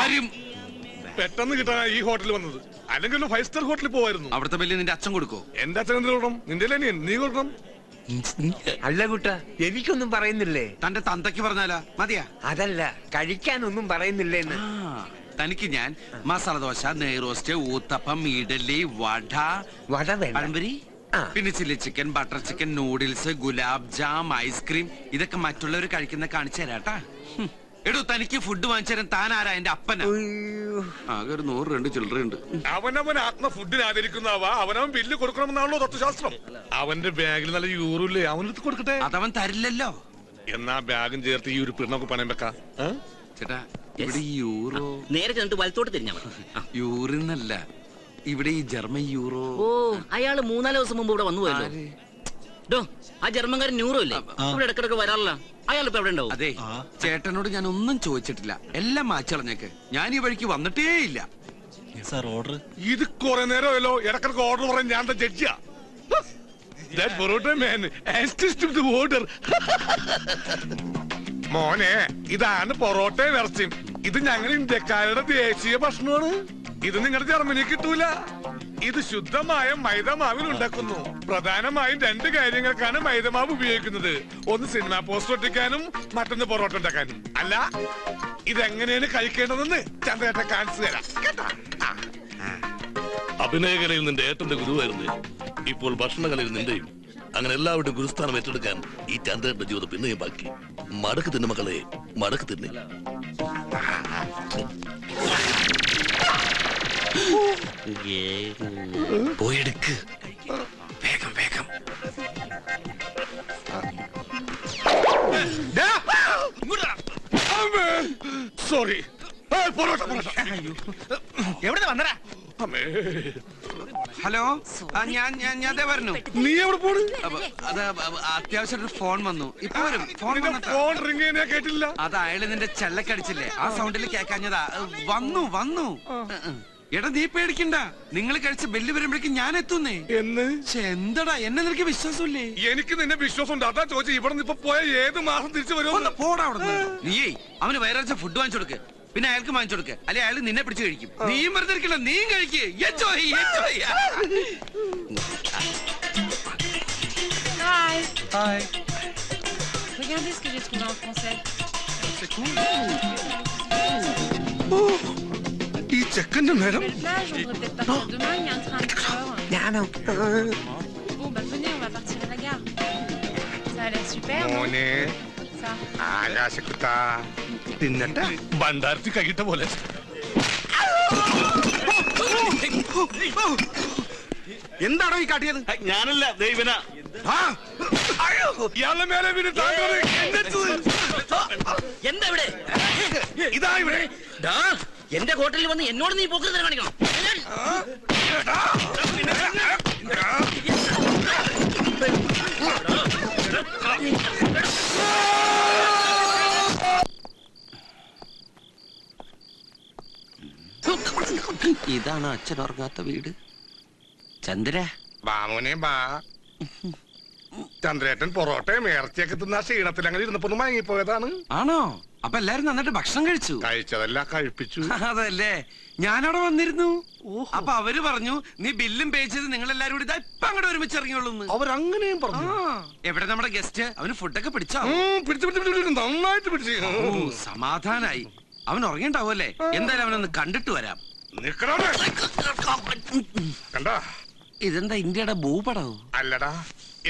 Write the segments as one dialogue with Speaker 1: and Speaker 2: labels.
Speaker 1: വരും.
Speaker 2: പെട്ടെന്ന് കിട്ടാൻ ഈ ഹോട്ടലിൽ വന്നത്. അല്ലെങ്കിൽ 5 സ്റ്റാർ ഹോട്ടലിൽ പോവായിരുന്നു.
Speaker 1: അവിടുത്തെ ബില്ല് നിന്റെ അച്ഛൻ കൊടുക്കോ?
Speaker 2: എന്റെ അച്ഛൻ എന്തിനു കൊടുക്കണം? നിന്റെ അനിയൻ, നീ കൊടുക്കണം.
Speaker 3: അല്ല കുട്ട, എനിക്കൊന്നും പറയുന്നില്ലേ?
Speaker 1: തന്റെ തന്തയ്ക്ക് പറഞ്ഞാലാ മതിയാ?
Speaker 3: അതല്ല, കഴിക്കാനൊന്നും പറയുന്നില്ലേന്ന്.
Speaker 1: തനിക്ക് ഞാൻ മസാല ദോശ, നെയ് റോസ്റ്റ്, ഊത്തപ്പം, ഇഡലി, വട, പഴംപൊരി, പിന്നെ chilli chicken, butter chicken, noodles, gulab jam, ice cream, ഇതൊക്കെ മറ്റുള്ളവർ കഴിക്കുന്ന കാണിച്ചു തരാട്ടാ. എടോ, തനിക്ക് ഫുഡ് വാങ്ങിച്ചു തരാൻ താൻ ആരാ? എന്റെ അപ്പനാ. ആകെ ഒരു 100-2 ചില്ലറയുണ്ട്.
Speaker 2: അവനവൻ ആത്മ ഫുഡിന് ആദരിക്കുന്നവാ. അവനവൻ ബില്ല് കൊടുക്കണമെന്നാണല്ലോ തത്വശാസ്ത്രം. അവന്റെ ബാഗിൽ നല്ല യൂറോ ഇല്ലേ, അവനെടുത്ത് കൊടുക്കട്ടെ.
Speaker 1: അതവൻ തരില്ലല്ലോ.
Speaker 2: എന്നാ ബാഗും ചേർത്ത് ഈ ഒരു പിണ്ണൊക്കെ പണയം വെക്കാം.
Speaker 1: ചേട്ടാ, ഇവിടെ ഈ യൂറോ
Speaker 4: നേരെ ചെന്നിട്ട് വലത്തോട്ട് തിരിഞ്ഞാ
Speaker 1: യൂറിന്നല്ല, ഇവിടെ ഈ ജർമ്മൻ യൂറോ.
Speaker 4: ഓ, അയാള് 3-4 ദിവസം മുമ്പ് ഇവിടെ വന്നു പോയല്ലോ. ആ ജർമ്മൻകാരൻ ന്യൂറോ ഇല്ലേ, ഇവിടെ ഇടക്കിടക്ക് വരാറില്ല. അയാൾ ഇപ്പൊ എവിടെ ഉണ്ടാവും?
Speaker 1: അതെ, ചേട്ടനോട് ഞാൻ ഒന്നും ചോദിച്ചിട്ടില്ല, എല്ലാം മാച്ചളഞ്ഞേക്ക്. ഞാൻ ഈ വഴിക്ക് വന്നിട്ടേ ഇല്ല.
Speaker 2: ഇത് കുറെ നേരമല്ലോ ഇടക്കിടക്ക് ഓർഡർ പറയാൻ. ഞാൻ ജഡ്ജിയാ. മോനെ, ഇതാണ് പൊറോട്ടയും ഇറച്ചിയും. ഇത് ഞങ്ങൾ ഇന്ത്യക്കാരുടെ ദേശീയ ഭക്ഷണമാണ്. ഇത് നിങ്ങളുടെ ജർമ്മനി കിട്ടൂല. ഇത് ശുദ്ധമായ മൈദമാവിൽ ഉണ്ടാക്കുന്നു. പ്രധാനമായും 2 കാര്യങ്ങൾക്കാണ് മൈദമാവ് ഉപയോഗിക്കുന്നത്. ഒന്ന് സിനിമാ പോസ്റ്റർ ഒട്ടിക്കാനും, മറ്റൊന്ന് പൊറോട്ട ഉണ്ടാക്കാനും. അല്ല, ഇതെങ്ങനെയാണ് കഴിക്കേണ്ടതെന്ന് ചന്ദ്രേട്ടൻ കാണിച്ചു തരാം.
Speaker 5: അഭിനയകലയിൽ നിന്റെ ഏട്ടന്റെ ഗുരുവായിരുന്നു. ഇപ്പോൾ ഭക്ഷണകലയിൽ നിന്റെയും. അങ്ങനെ എല്ലാവരുടെയും ഗുരുസ്ഥാനം ഏറ്റെടുക്കാൻ ഈ ചന്ദ്രേട്ടന്റെ ജീവിതം പിന്നെയും ബാക്കി. മടക്ക് തിന്നു മക്കളെ, മടക്ക് തിന്നെ.
Speaker 1: പോയെടുക്ക്, വേഗം വേഗം.
Speaker 2: സോറി.
Speaker 1: എവിടെ വന്നടാ? ഹലോ, ഞാൻ പറഞ്ഞു.
Speaker 2: നീ എവിടെ പോണ്?
Speaker 1: അത് അത്യാവശ്യം ഒരു ഫോൺ വന്നു. ഇപ്പൊ വരും.
Speaker 2: ഫോൺ റിംഗ് ചെയ്യാൻ കേട്ടില്ല.
Speaker 1: അത് അയാള് നിന്റെ ചെല്ലക്കടിച്ചില്ലേ, ആ സൗണ്ടിൽ കേക്കാഞ്ഞതാ. വന്നു. എടാ, നീ പേടിക്കണ്ട. നിങ്ങൾ കഴിച്ച ബെല്ല് വരുമ്പോഴേക്കും ഞാൻ എത്തുന്നേ.
Speaker 2: എന്ന്
Speaker 1: എന്തടാ, എന്നെ നിനക്ക് വിശ്വാസമില്ലേ?
Speaker 2: എനിക്ക് നിന്നെ വിശ്വാസമുണ്ട്. അതാ ചോദിച്ചു. ഇവിടെ നിന്ന് ഇപ്പൊ പോയ ഏത് മാസം തിരിച്ചു വരുമോ?
Speaker 1: പോടാ അവിടെ. നീയേ അവന് വയറച്ച ഫുഡ് വാങ്ങിച്ചു കൊടുക്ക്, പിന്നെ അയാൾക്ക് വാങ്ങിച്ചു കൊടുക്ക്. അല്ലെ അയാൾ നിന്നെ പിടിച്ച് കഴിക്കും. നീയും വെറുതെ ഇരിക്കില്ല, നീയും കഴിക്ക്.
Speaker 6: Regardez ce que j'ai trouvé en français.
Speaker 1: C'est cool.
Speaker 2: ഈ ചെക്കന്റെ നേരം.
Speaker 6: Belle plage, on devrait peut-être partir demain, il y a un train à 4 heures. Bon, bah venez, on va partir à la gare. Ça a l'air super, non?
Speaker 2: മോനെ,
Speaker 6: Ça.
Speaker 2: ആകാശക്കുട്ട തിന്നട്ടെ. ഭണ്ഡാരത്തിൽ കഴിട്ട പോലെ.
Speaker 1: എന്താണോ ഈ കാട്ടിയത്?
Speaker 5: ഞാനല്ല, ദൈവന.
Speaker 2: ഇയാളുടെ മേലെ വീണ് താങ്കൾ
Speaker 4: എന്താ ഇവിടെ?
Speaker 2: ഇതാ ഇവിടെ.
Speaker 4: എന്റെ ഹോട്ടലിൽ വന്ന് എന്നോട് നീ പോക്കരുത് കാണിക്കണം.
Speaker 1: ഇതാണ് അച്ഛൻ ഉറങ്ങാത്ത വീട്. ചന്ദ്ര,
Speaker 2: ബാമോനെ ബാ. ചന്ദ്രേട്ടൻ പൊറോട്ടയും ഇറച്ചിയൊക്കെ തിന്ന ക്ഷീണത്തിൽ അങ്ങനെ ഇരുന്നപ്പോ മയങ്ങിപ്പോയതാണ്.
Speaker 1: ആണോ? അപ്പൊ എല്ലാരും നന്നായിട്ട് ഭക്ഷണം കഴിച്ചു?
Speaker 2: കഴിച്ചതല്ല, കഴിപ്പിച്ചു.
Speaker 1: അതല്ലേ, ഞാനവിടെ വന്നിരുന്നു. അപ്പൊ അവര് പറഞ്ഞു നീ ബില്ലും പേ ചെയ്ത് നിങ്ങൾ എല്ലാരും കൂടി ഇപ്പൊ അങ്ങോട്ട് ഒരുമിച്ച് ഇറങ്ങിയുള്ളൂ.
Speaker 2: അവരങ്ങനെയും പറഞ്ഞു.
Speaker 1: എവിടെ നമ്മുടെ ഗസ്റ്റ്? അവന് ഫുഡൊക്കെ പിടിച്ചോ?
Speaker 2: പിടിച്ചു, നന്നായിട്ട് പിടിച്ചു.
Speaker 1: സമാധാനായി. അവൻ ഉറങ്ങിണ്ടാവുമല്ലേ? എന്തായാലും അവനൊന്ന് കണ്ടിട്ട് വരാം.
Speaker 2: കണ്ടാ,
Speaker 1: ഇതെന്താ ഇന്ത്യയുടെ ഭൂപടവും?
Speaker 2: അല്ലടാ,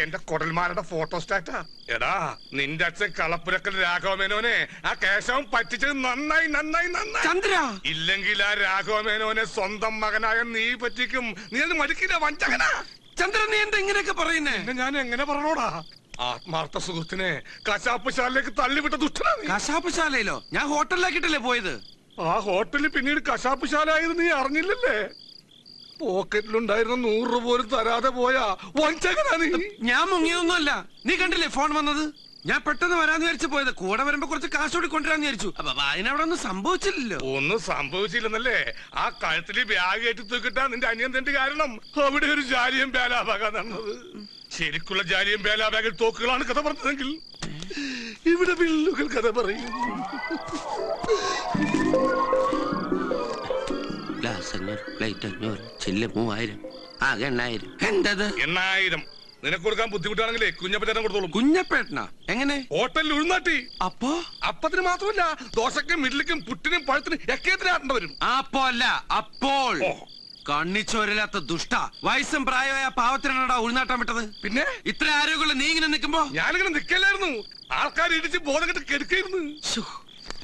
Speaker 2: എന്റെ കൊടൽമാരുടെ ഫോട്ടോസ്റ്റാറ്റാ. എടാ, നിന്റെ അച്ഛൻ കളപ്പുരക്കൽ രാഘവമേനോനെ ആ കേശവൻ പറ്റിച്ചത് നന്നായി.
Speaker 1: ചന്ദ്ര,
Speaker 2: ഇല്ലെങ്കിൽ ആ രാഘവമേനോനെ സ്വന്തം മകനായ നീ പറ്റിക്കും. നീ അത് മടുക്കില്ല, വഞ്ചകനാ.
Speaker 1: ചന്ദ്രൻ, നീ എന്താ ഇങ്ങനെയൊക്കെ പറയുന്നേ?
Speaker 2: ഞാൻ എങ്ങനെ പറഞ്ഞോടാ? ആത്മാർത്ഥ സുഹൃത്തിനെ കശാപ്പ് ശാലയിലേക്ക് തള്ളിവിട്ട ദുഷ്ടനാ നീ.
Speaker 1: കശാപ്പ് ശാലയിലോ? ഞാൻ ഹോട്ടലിലാക്കിട്ടല്ലേ പോയത്.
Speaker 2: ആ ഹോട്ടലിൽ പിന്നീട് കശാപ്പ് ശാല ആയത് നീ അറിഞ്ഞില്ലല്ലേ? പോക്കറ്റിലുണ്ടായിരുന്ന 100 രൂപ പോലും തരാതെ പോയാ വഞ്ചകനാ നീ.
Speaker 1: ഞാൻ മുങ്ങിയൊന്നുമല്ല. നീ കണ്ടില്ലേ ഫോൺ വന്നത്? ഞാൻ പെട്ടെന്ന് വരാന്ന് വിചാരിച്ചു പോയത്. കൂടെ വരുമ്പോ കുറച്ച് കാശ് കൂടി കൊണ്ടുവരാന്ന് വിചാരിച്ചു. അപ്പൊ അതിനവിടെ ഒന്നും സംഭവിച്ചില്ലല്ലോ.
Speaker 2: ഒന്നും സംഭവിച്ചില്ലെന്നല്ലേ? ആ കഴുത്തില് ബാഗ് ഏറ്റി തൂക്കിട്ടാ നിന്റെ അനിയൻ തന്റെ കാരണം. അവിടെ ഒരു ജാലിയും ബേലാബാഗ നടന്നത്. ശരിക്കുള്ള ജാലിയും ബേലാബാഗിൽ തോക്കുകളാണ് കഥ പറഞ്ഞതെങ്കിൽ ഇവിടെ വില്ലുകൾ കഥ പറയും.
Speaker 1: പ്ലേറ്റ് 500, ചില്ല് 3000, ആകെ 8000. എന്തത്
Speaker 2: 8000 നിനക്ക് കൊടുക്കാൻ ബുദ്ധിമുട്ടാണെങ്കിലേ കുഞ്ഞപ്പച്ചേട്ടൻ കൊടുത്തോളൂ.
Speaker 1: കുഞ്ഞപ്പേട്ടനാ? എങ്ങനെ?
Speaker 2: ഹോട്ടലിൽ ഉഴുന്നാട്ടി.
Speaker 1: അപ്പോ
Speaker 2: അപ്പത്തിന് മാത്രമല്ല, ദോശക്കും ഇഡ്ലിക്കും പുട്ടിനും പഴത്തിനും ഒക്കെ ആട്ടേണ്ടി വരും.
Speaker 1: അപ്പോ അല്ല, അപ്പോൾ കണ്ണിച്ചോരില്ലാത്ത ദുഷ്ട. വയസ്സും പ്രായമായ പാവത്തിനാടാ ഉൾനാട്ടാൻ വിട്ടത്.
Speaker 2: പിന്നെ
Speaker 1: ഇത്ര ആരോഗ്യമുള്ള നീ ഇങ്ങനെ നിൽക്കുമ്പോ
Speaker 2: ഞാനിങ്ങനെ നിക്കല്ലായിരുന്നു. ആൾക്കാർ ഇടിച്ച് ബോധം കെട്ട് കെടുക്കായിരുന്നു.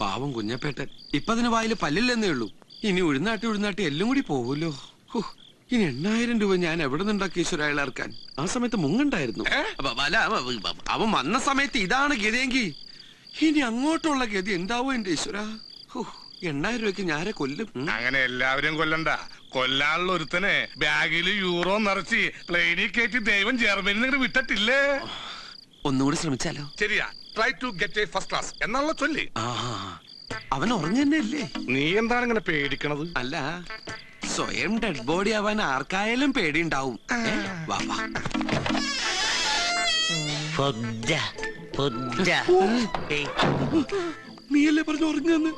Speaker 1: പാവം കുഞ്ഞപ്പേട്ടൻ. ഇപ്പൊ അതിന് വായില് പല്ലില്ലെന്നേ ഉള്ളൂ. ഇനി ഉഴുന്നാട്ടി എല്ലാം കൂടി പോവല്ലോ. ഇനി 8000 രൂപ ഞാൻ എവിടെ നിന്നുണ്ടാക്കി ഈശ്വര അയാൾ ഇറക്കാൻ? ആ സമയത്ത് മുങ്ങണ്ടായിരുന്നു. അല്ല, അവൻ വന്ന സമയത്ത് ഇതാണ് ഗതിയെങ്കിൽ ഇനി അങ്ങോട്ടുള്ള ഗതി എന്താവോ എന്റെ ഈശ്വര. 8000 രൂപയ്ക്ക് ഞാരെ കൊല്ലും.
Speaker 2: അങ്ങനെ എല്ലാവരും കൊല്ലണ്ട. കൊല്ലാനുള്ള ഒരുത്തനെ ബാഗില് യൂറോ നിറച്ച് പ്ലെയിനിൽ കയറ്റി ദൈവം ജർമ്മനിയിൽ നിന്ന് വിട്ടിട്ടില്ലേ?
Speaker 1: ഒന്നുകൂടി ശ്രമിച്ചാലോ?
Speaker 2: ശരിയാ. Try to get a first class എന്നുള്ള ചൊല്ലി.
Speaker 1: അവൻ ഉറങ്ങന്നല്ലേ?
Speaker 2: നീ എന്താണ് ഇങ്ങനെ പേടിക്കണത്?
Speaker 1: അല്ല, സ്വയം ഡെഡ് ബോഡി ആവാൻ ആർക്കായാലും പേടിയുണ്ടാവും. വാ വാ. നീയല്ലേ പറഞ്ഞു ഉറങ്ങുന്നു?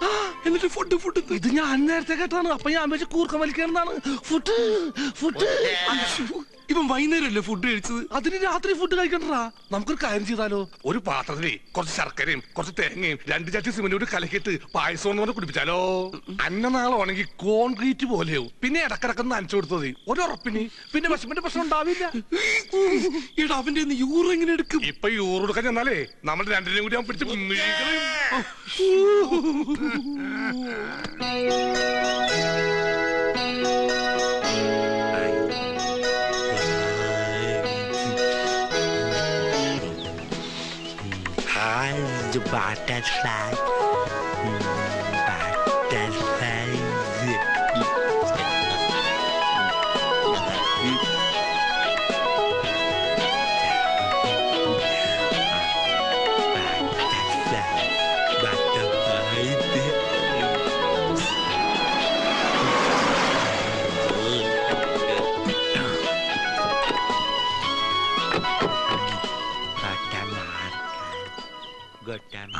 Speaker 1: എന്നിട്ട് ഫുഡ്
Speaker 2: ഇത് ഞാൻ നേരത്തെ കേട്ടാണ്. അപ്പൊ ഞാൻ വെച്ച് കൂർക്കം വലിക്കാനാണ്. ഫുഡ്
Speaker 1: ഇവൻ വൈകുന്നേരമല്ലേ ഫുഡ് കഴിച്ചത്?
Speaker 2: അതിന് രാത്രി ഫുഡ് കഴിക്കണ്ടാ. നമുക്കൊരു കാര്യം ചെയ്താലോ? ഒരു പാത്രത്തില് കുറച്ച് ശർക്കരയും കുറച്ച് തേങ്ങയും 2 ചട്ടി സിമന്റും കലക്കിയിട്ട് പായസം എന്ന് പറഞ്ഞ് കുടിപ്പിച്ചാലോ? അന്നനാളാണെങ്കിൽ കോൺക്രീറ്റ് പോലെയാവും. പിന്നെ ഇടക്കിടക്കൊന്ന് നനച്ചു കൊടുത്തത് ഒരു ഉറപ്പിന്. പിന്നെ വിഷമിന്റെ പ്രശ്നം ഉണ്ടാവില്ല.
Speaker 1: എടാ, അവന്റെ യൂറോ എങ്ങനെ എടുക്കും?
Speaker 2: ഇപ്പൊ യൂറോ എടുക്കാൻ ചെന്നാലേ നമ്മൾ രണ്ടിനെയും കൂടി അവൻ പിടിച്ച്
Speaker 7: The butterfly,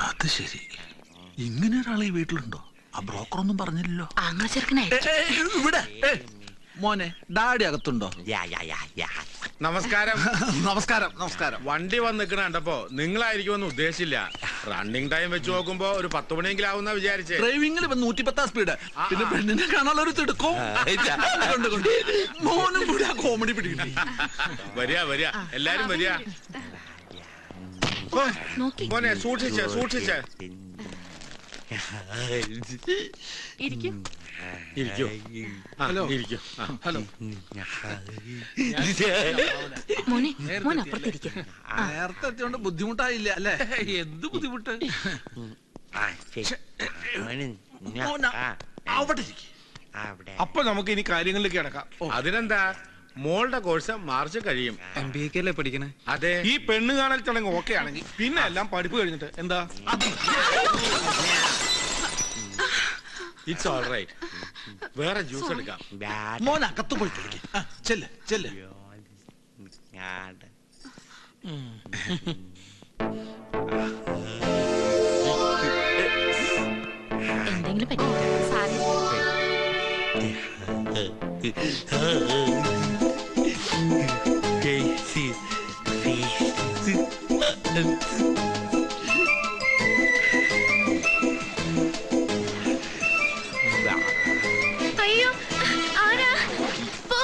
Speaker 8: അത് ശരി, ഇങ്ങനെ ഒരാളെ ഈ വീട്ടിലുണ്ടോ? ആ ബ്രോക്കർ ഒന്നും പറഞ്ഞില്ലല്ലോ. ഇവിടെ മോനെ, ഡാഡി അകത്തുണ്ടോ?
Speaker 9: നമസ്കാരം.
Speaker 8: നമസ്കാരം. നമസ്കാരം.
Speaker 9: വണ്ടി വന്ന് നിൽക്കണ കണ്ടപ്പോ നിങ്ങളായിരിക്കുമെന്ന് ഉദ്ദേശിച്ചില്ല. റണ്ണിങ് ടൈം വെച്ച് നോക്കുമ്പോ ഒരു 10 മണിയെങ്കിലും ആവുന്ന വിചാരിച്ചേ.
Speaker 8: ഡ്രൈവിംഗിൽ 110 സ്പീഡ്. പിന്നെ പെണ്ണിനെ കാണാനുള്ള ഒരു തിടുക്കവും മോനും കൂടി ആ കോമഡി പിടികിട്ടി.
Speaker 9: വരിക എല്ലാരും വരിക. മോനെ സൂക്ഷിച്ച
Speaker 8: ഹലോ. ഹലോ. നേരത്തെ എത്തിയോണ്ട് ബുദ്ധിമുട്ടായില്ല അല്ലേ? എന്ത് ബുദ്ധിമുട്ട്? അവിടെ
Speaker 2: അപ്പൊ നമുക്ക് ഇനി കാര്യങ്ങളിലേക്ക് കിടക്കാം.
Speaker 9: അതിനെന്താ, മോളുടെ കോഴ്സ് മാർച്ച് കഴിയും.
Speaker 3: MBA അല്ലേ പഠിക്കണേ?
Speaker 9: അതെ.
Speaker 2: ഈ പെണ്ണ് കാണൽ ചടങ്ങ് ഓക്കെ ആണെങ്കിൽ പിന്നെ എല്ലാം പഠിപ്പ് കഴിഞ്ഞിട്ട് എന്താ?
Speaker 9: It's all right. വേറെ ജ്യൂസ് എടുക്കാം.
Speaker 8: മോൻ അകത്ത് പോയി കളിക്കും. ചെല്ല്.
Speaker 6: എന്തെങ്കിലും പറ്റി സാരമില്ല.
Speaker 10: അയ്യോ, ആരാ? പോ.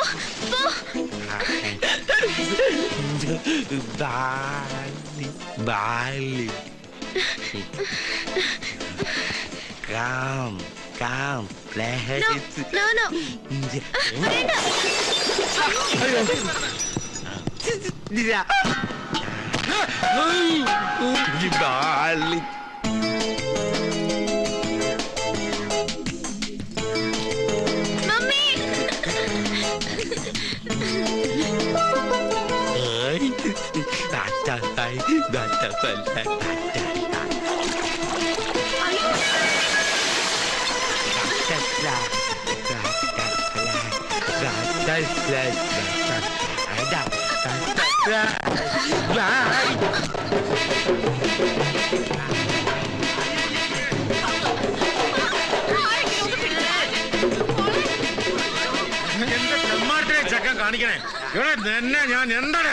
Speaker 7: Bali. Come, let's.
Speaker 10: No.
Speaker 7: Bali.
Speaker 10: Mummy.
Speaker 9: കാണിക്കണേ? ഇവിടെ നിന്നെ ഞാൻ എന്താണ്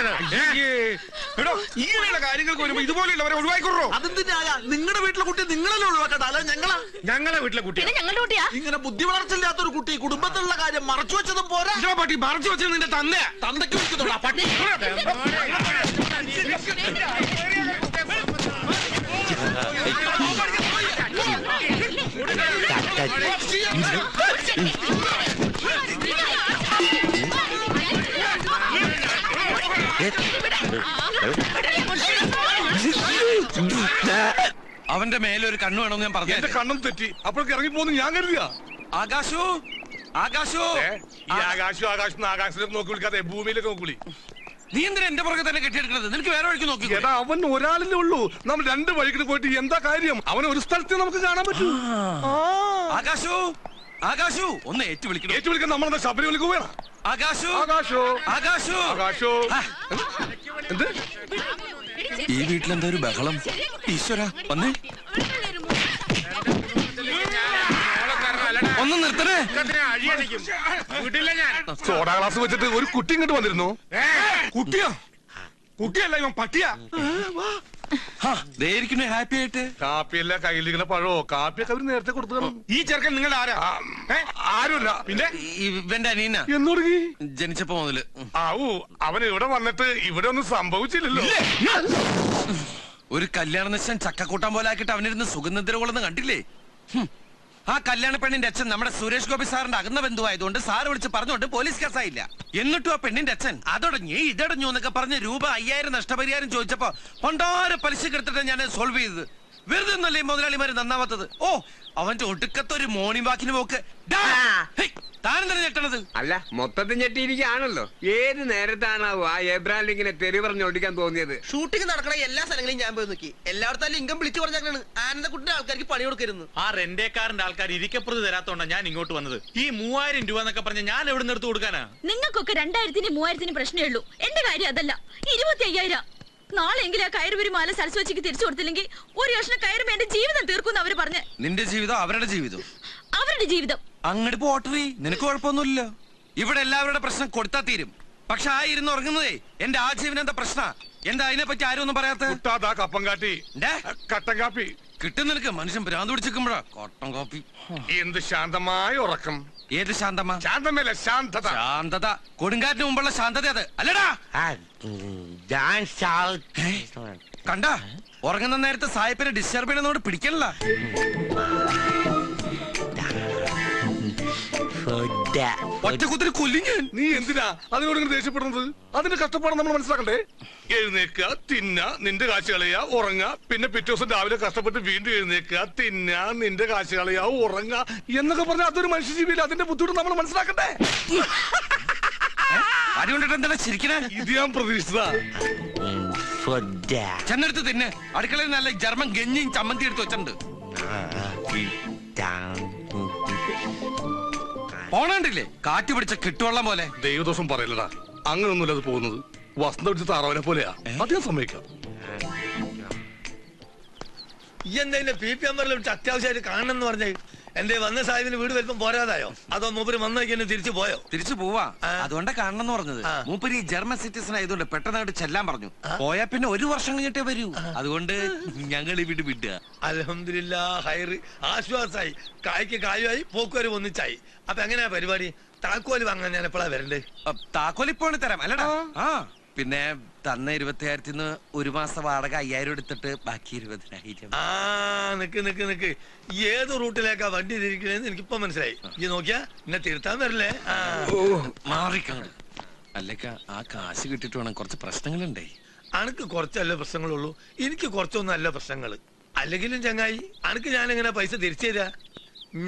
Speaker 2: ഇങ്ങനെയുള്ള കാര്യങ്ങൾക്ക് വരുമ്പോ ഇതുപോലെയുള്ളവരെ ഒഴിവാക്കിക്കൊള്ളൂ.
Speaker 8: അതെന്തിനാ നിങ്ങളുടെ വീട്ടിലെ കുട്ടി നിങ്ങളല്ലേ ഒഴിവാക്കട്ടെ, അല്ല ഞങ്ങളാ?
Speaker 9: ഞങ്ങളെ വീട്ടിലെ കുട്ടി
Speaker 10: ഞങ്ങളുടെ കുട്ടിയാ.
Speaker 8: ഇങ്ങനെ ബുദ്ധി വളർച്ചയില്ലാത്തൊരു കുട്ടി കുടുംബത്തിലുള്ള കാര്യം മറച്ചു വെച്ചതും പോരാ.
Speaker 2: പട്ടി മറച്ചു വെച്ചത് നിന്റെ തന്നെ
Speaker 8: തന്തയ്ക്ക് വിളിക്കുന്നുള്ളൂ ആ പട്ടി.
Speaker 1: അവന്റെ മേലൊരു കണ്ണു വേണമെന്ന് ഞാൻ പറഞ്ഞു.
Speaker 2: എന്റെ കണ്ണും തെറ്റി അപ്പോഴേക്ക് ഇറങ്ങി പോകുന്നു ഞാൻ കരുതിയാ.
Speaker 1: ആകാശു ആകാശു
Speaker 2: ഈ ആകാശത്തിലേക്ക് നോക്കി വിളിക്കാതെ ഭൂമിയിലേക്ക് നോക്കി.
Speaker 1: നീ എന്തിനാ എന്റെ പുറകെ തന്നെ കെട്ടിയെടുക്കുന്നത്? നിനക്ക് വേറെ വഴിക്ക് നോക്കി.
Speaker 2: എടാ അവൻ ഒരാളിലേ ഉള്ളൂ, നമ്മൾ രണ്ട് വഴിക്ക് പോയിട്ട് എന്താ കാര്യം? അവൻ ഒരു സ്ഥലത്ത് നമുക്ക് കാണാൻ പറ്റൂ.
Speaker 1: ആകാശു ആകാശു ഒന്ന് ഏറ്റു വിളിക്കണം.
Speaker 2: ഏറ്റു വിളിക്കാൻ നമ്മളെന്താ ശബരിമലക്ക് പോയാ?
Speaker 1: ആകാശു
Speaker 2: ആകാശോ
Speaker 1: ആകാശു
Speaker 2: ആകാശോ എന്ത്
Speaker 1: ഈ വീട്ടിലെന്താ ഒരു ബഹളം? ഈശ്വര വന്നേ, ഒന്ന് നിർത്തണേ.
Speaker 2: സോഡാ ഗ്ലാസ് വെച്ചിട്ട് ഒരു കുട്ടി ഇങ്ങോട്ട് വന്നിരുന്നു. കുട്ടിയാ? കുട്ടിയല്ല ഇവൻ പട്ടിയാ.
Speaker 1: ഹാപ്പി ആയിട്ട്.
Speaker 2: കാപ്പിയല്ല കയ്യിലിരിക്കുന്ന പഴോ കാപ്പിയൊക്കെ അവര് നേരത്തെ കൊടുത്തു. ഈ ചെറുക്കൻ നിങ്ങളുടെ ആരാ? ആരുമല്ല. പിന്നെ
Speaker 1: ഇവന്റെ അനിയന
Speaker 2: എന്നോട്
Speaker 1: ജനിച്ചപ്പോ മുതല്.
Speaker 2: ആവൂ അവൻ ഇവിടെ വന്നിട്ട് ഇവിടെ ഒന്നും സംഭവിച്ചില്ലല്ലോ.
Speaker 1: ഒരു കല്യാണ നിശ്ചയം ചക്കക്കൂട്ടം പോലെ ആക്കിയിട്ട് അവനിരുന്ന് സുഗന്ധദ്രവളെന്ന് കണ്ടില്ലേ? ആ കല്യാണ പെണ്ണിന്റെ അച്ഛൻ നമ്മുടെ സുരേഷ് ഗോപി സാറിന്റെ അകന്ന ബന്ധുവായതുകൊണ്ട് സാറ് വിളിച്ച് പറഞ്ഞുകൊണ്ട് പോലീസ് കേസായില്ല. എന്നിട്ടും ആ പെണ്ണിന്റെ അച്ഛൻ അതടഞ്ഞു ഇതടഞ്ഞു എന്നൊക്കെ പറഞ്ഞ് രൂപ 5000 നഷ്ടപരിഹാരം ചോദിച്ചപ്പോ പണ്ടാരെ പലിശക്ക് എടുത്തിട്ട് ഞാൻ സോൾവ് ചെയ്തത്. വെറുതെ ഒന്നല്ലേ മുതലാളിമാര് നന്നാവാത്തത്? ഓ അവന്റെ ഒടുക്കത്തൊരു മോർണിംഗ് വാക്കിന് പോക്ക്. താനെന്താ ഞെട്ടണത്?
Speaker 3: അല്ല മൊത്തത്തിൽ ഞെട്ടിയിരിക്കുകയാണല്ലോ. ഏത് നേരത്താണാവോ ആ എബ്രാഹിം ലിങ്കിനെ തെറി പറഞ്ഞ് ഓടിക്കാൻ തോന്നിയത്?
Speaker 11: ഷൂട്ടിംഗ് നടക്കണ എല്ലാ സ്ഥലങ്ങളെയും ഞാൻ പോയി നോക്കി. എല്ലായിടത്തും ലിംഗം വിളിച്ചു പറഞ്ഞാണ് ആനന്ദക്കുട്ടിന്റെ ആൾക്കാർക്ക് പണി കൊടുക്കരുന്നു.
Speaker 9: ആ റെന്റേക്കാരന്റെ ആൾക്കാർ ഇരിക്കപ്പുറത്ത് തരാത്തോണ്ടാ ഞാൻ ഇങ്ങോട്ട് വന്നത്. ഈ 3000 രൂപ എന്നൊക്കെ പറഞ്ഞ ഞാൻ എവിടെ നിന്ന് എടുത്ത് കൊടുക്കാനാ?
Speaker 10: നിങ്ങൾക്കൊക്കെ 2000-നും 3000-നും പ്രശ്നമേ ഉള്ളൂ. എന്റെ കാര്യം അതല്ല. 25,000. നാളെയെങ്കിലും ആ കയറുപുരി മാല സരസ്വതിക്ക് തിരിച്ചു കൊടുത്തില്ലെങ്കിൽ ഒരു കഷ്ണം കയറുമ്പോ എന്റെ ജീവിതം തീർക്കും അവര് പറഞ്ഞ്.
Speaker 1: നിന്റെ ജീവിതം അവരുടെ ജീവിതം.
Speaker 10: അവരുടെ ജീവിതം
Speaker 1: അങ്ങോട്ട് പോട്ടറി, നിനക്ക് കുഴപ്പമൊന്നുമില്ലല്ലോ. ഇവിടെ എല്ലാവരുടെ പ്രശ്നം കൊടുത്താ തീരും. പക്ഷെ ആ ഇരുന്ന് ഉറങ്ങുന്നതേ എന്റെ ആജീവനം എന്താ പ്രശ്ന? എന്താ അതിനെ പറ്റി ആരും ഒന്നും പറയാത്ത?
Speaker 2: കപ്പം കാട്ടി കട്ടൻ കാപ്പി
Speaker 1: കിട്ടും നിനക്ക്. മനുഷ്യൻ ഭ്രാന്ത് പിടിച്ചിരിക്കുമ്പോഴാ കട്ടൻ കാപ്പി.
Speaker 2: എന്ത് ശാന്തമായ ഉറക്കം.
Speaker 1: ഏത് ശാന്തമാ?
Speaker 2: ശാന്തമല്ല ശാന്തത.
Speaker 1: ശാന്തത കൊടുങ്കാറ്റിന് മുമ്പുള്ള ശാന്തത അത് അല്ലടാ. കണ്ട ഉറങ്ങുന്ന നേരത്തെ സായിപ്പിനെ ഡിസ്റ്റർബ് ചെയ്യണമെന്നോട് പിടിക്കണല്ല. ഒറ്റക്കുത്തിരി കൊല്ലും ഞാൻ.
Speaker 2: നീ എന്തിനാ അതിനോട് ഇങ്ങനെ ദേഷ്യപ്പെടുന്നത്? അതിന്റെ കഷ്ടപ്പാട് നമ്മൾ മനസ്സിലാക്കണ്ടേ? എഴുന്നേക്കുക, തിന്ന, നിന്റെ കാശ് കളയാ, ഉറങ്ങ, പിന്നെ പിറ്റേ ദിവസം രാവിലെ കഷ്ടപ്പെട്ട് വീണ്ടും എഴുന്നേക്കുക, തിന്ന, നിന്റെ കാശ് കളയാ, ഉറങ്ങ എന്നൊക്കെ പറഞ്ഞാൽ അതൊരു മനുഷ്യജീവിയില്ല. അതിന്റെ ബുദ്ധിമുട്ട് നമ്മൾ മനസ്സിലാക്കണ്ടേ?
Speaker 1: അതുകൊണ്ടിട്ട് എന്താണ് ചിരിക്കണേ?
Speaker 2: ഇത് ഞാൻ പ്രതീക്ഷിച്ചതാ.
Speaker 1: ചെന്നെടുത്ത് തിന്നെ. അടുക്കളയിൽ നല്ല ജർമ്മൻ ഗഞ്ഞിയും ചമ്മന്തി എടുത്ത് വെച്ചിട്ടുണ്ട്. പോണണ്ടില്ലേ കാറ്റ് പിടിച്ച കിട്ടുവെള്ളം പോലെ.
Speaker 2: ദൈവദോഷം പറയലടാ, അങ്ങനൊന്നുമില്ല അത് പോകുന്നത്. വസന്ത പിടിച്ച താറാവിനെ പോലെയാ. അധികം സമ്മതിക്കാം.
Speaker 11: ഈ എന്താ PP നമ്പറിൽ വിളിച്ച് അത്യാവശ്യമായിട്ട് കാണണം എന്ന് പറഞ്ഞേ? എന്റെ വന്ന സാഹിബിന് വീട് വരുമ്പം പോരാതായോ? അതോ മൂപ്പര് വന്നേക്ക് എന്നെ തിരിച്ചു പോയോ?
Speaker 1: തിരിച്ചു പോവാ. അതുകൊണ്ടാ കാണണം എന്ന് പറഞ്ഞത്. മൂപ്പര് ഈ ജർമ്മൻ സിറ്റിസൺ ആയതുകൊണ്ട് പെട്ടെന്നായിട്ട് ചെല്ലാൻ പറഞ്ഞു. പോയാ പിന്നെ 1 വർഷം കഴിഞ്ഞിട്ടേ വരൂ. അതുകൊണ്ട് ഞങ്ങൾ ഇവിടെ വിടുക.
Speaker 11: അൽഹംദുലില്ലാ ഹൈറ്, ആശ്വാസായി. കായ്ക്ക് കായുമായി പോക്കുവരും ഒന്നിച്ചായി. അപ്പൊ എങ്ങനെയാ പരിപാടി? താക്കോല് വാങ്ങാൻ ഞാൻ എപ്പോഴാ വരണ്ടേ?
Speaker 1: താക്കോല് ഇപ്പോൾ തരാം അല്ലടാ. ആ പിന്നെ തന്ന 20,000-ന്ന് 1 മാസം വാടക 5000 എടുത്തിട്ട് ബാക്കി 20,000.
Speaker 11: ആ നിക്ക് ഏത് റൂട്ടിലേക്കാ വണ്ടി തിരിക്കണേന്ന് എനിക്കിപ്പോ മനസ്സിലായി. ഈ നോക്കിയാ എന്നെ തിരുത്താൻ വരില്ലേ?
Speaker 1: മാറിക്കാണ്. അല്ലക്ക ആ കാശ് കിട്ടിട്ട് വേണം, കുറച്ച് പ്രശ്നങ്ങളുണ്ടേ.
Speaker 11: അനക്ക് കുറച്ചല്ല പ്രശ്നങ്ങളുള്ളൂ, എനിക്ക് കുറച്ചൊന്നും അല്ല പ്രശ്നങ്ങള്. അല്ലെങ്കിലും ചങ്ങായി അനക്ക് ഞാൻ എങ്ങനെ പൈസ തിരിച്ചു തരാ?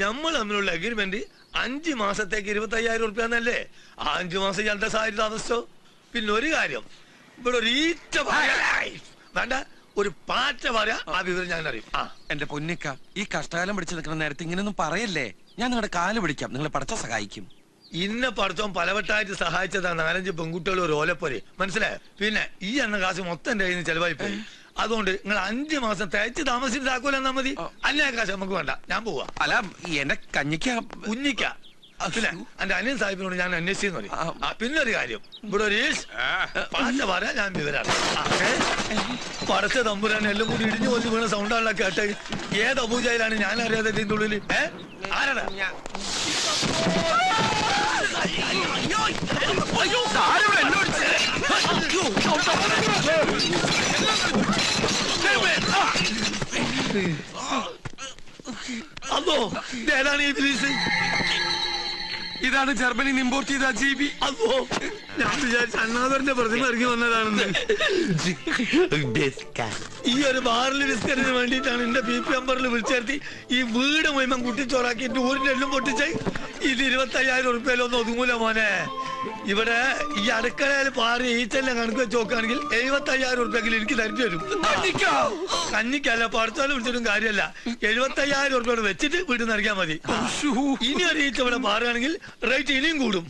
Speaker 11: നമ്മൾ തമ്മിലുള്ള അഗ്രിമെന്റ് 5 മാസത്തേക്ക് 25,000 ഉറുപ്പ്യാന്നല്ലേ? 5 മാസം ഞാൻ സാരി താമസിച്ചോ? പിന്നെ ഒരു കാര്യം, ഇവിടെ ഒരു ഈറ്റ വേണ്ട, ഒരു പാറ്റ പറയാ ആ വിവരം ഞാൻ അറിയും.
Speaker 1: എന്റെ പൊന്നിക്ക, ഈ കഷ്ടകാലം പിടിച്ചു നിൽക്കുന്ന നേരത്തെ ഇങ്ങനെയൊന്നും പറയല്ലേ. ഞാൻ നിങ്ങളുടെ കാല് പിടിക്കാം, നിങ്ങളെ പഠിച്ചോ സഹായിക്കും.
Speaker 11: ഇന്ന പഠിച്ചോ പലവട്ടായിട്ട് സഹായിച്ചതാണ് 4-5 പെൺകുട്ടികൾ ഒരു ഓലപ്പൊരെ, മനസ്സിലായോ? പിന്നെ ഈ എണ്ണ കാശ് മൊത്തം എന്റെ കയ്യിൽ നിന്ന് ചെലവായി പോയി. അതുകൊണ്ട് നിങ്ങൾ 5 മാസം തേച്ച് താമസിച്ച് താക്കോലെന്നാ മതി. അല്ല കാശ് നമുക്ക് വേണ്ട, ഞാൻ പോവാ.
Speaker 1: അല്ല എന്റെ കഞ്ഞിക്ക
Speaker 11: കുഞ്ഞിക്ക പിന്നെ എന്റെ അനിയൻ സാഹിബിനോട് ഞാൻ അന്വേഷിച്ചെന്ന് പറയും. പിന്നെ ഒരു കാര്യം, ഇവിടെ ഒരു പാറ്റ പറയാൻ ഞാൻ വിവരാണ്. പടച്ച തമ്പുരാൻ എല്ലാം കൂടി ഇടിഞ്ഞു കൊല്ലു വീണ സൗണ്ടാണല്ലോ കേട്ടെ. ഏത് അബൂജയിലാണ് ഞാൻ അറിയാതെ ഇതിന്റെ ഉള്ളിൽ? ആരാടാ? അതോ ഏതാണ് ഈ പോലീസ്?
Speaker 1: ഇതാണ് ജർമ്മനിയിൽ ഇമ്പോർട്ട് ചെയ്ത ജീവി.
Speaker 11: അതോ ഞാൻ വിചാരിച്ച അണ്ണാദറിന്റെ പ്രതിമ ഇറങ്ങി വന്നതാണെന്ന്. ഈ ഒരു ബാറിൽ ബിസ്ക്കറ്റിന് വേണ്ടിയിട്ടാണ് എന്റെ BP നമ്പറിൽ വിളിച്ചേർത്തി ഈ വീട് മുഴുവൻ കുട്ടിച്ചോറാക്കിയിട്ട് ഊരിന്റെ എല്ലാം പൊട്ടിച്ച്. ഇത് 25,000 ഉറുപ്പ്യയിലൊന്നും ഒതുങ്ങൂല മോനെ. ഇവിടെ ഈ അടുക്കളയിൽ പാറി ഈച്ചെല്ലാം കണക്ക് വെച്ച് നോക്കുകയാണെങ്കിൽ 75,000 ഉറുപ്പ്യെങ്കിലും എനിക്ക് തരിച്ചു തരും. കഞ്ഞിക്കല്ല പഠിച്ചാലും വിളിച്ചിട്ടും കാര്യമല്ല. 75,000 ഉറുപ്പ്യോട് വെച്ചിട്ട് വീട്ടിൽ നിന്ന് ഇറങ്ങിയാൽ മതി. ഇനി ഒരു ഈച്ച ഇവിടെ മാറുകയാണെങ്കിൽ റേറ്റ് ഇനിയും കൂടും.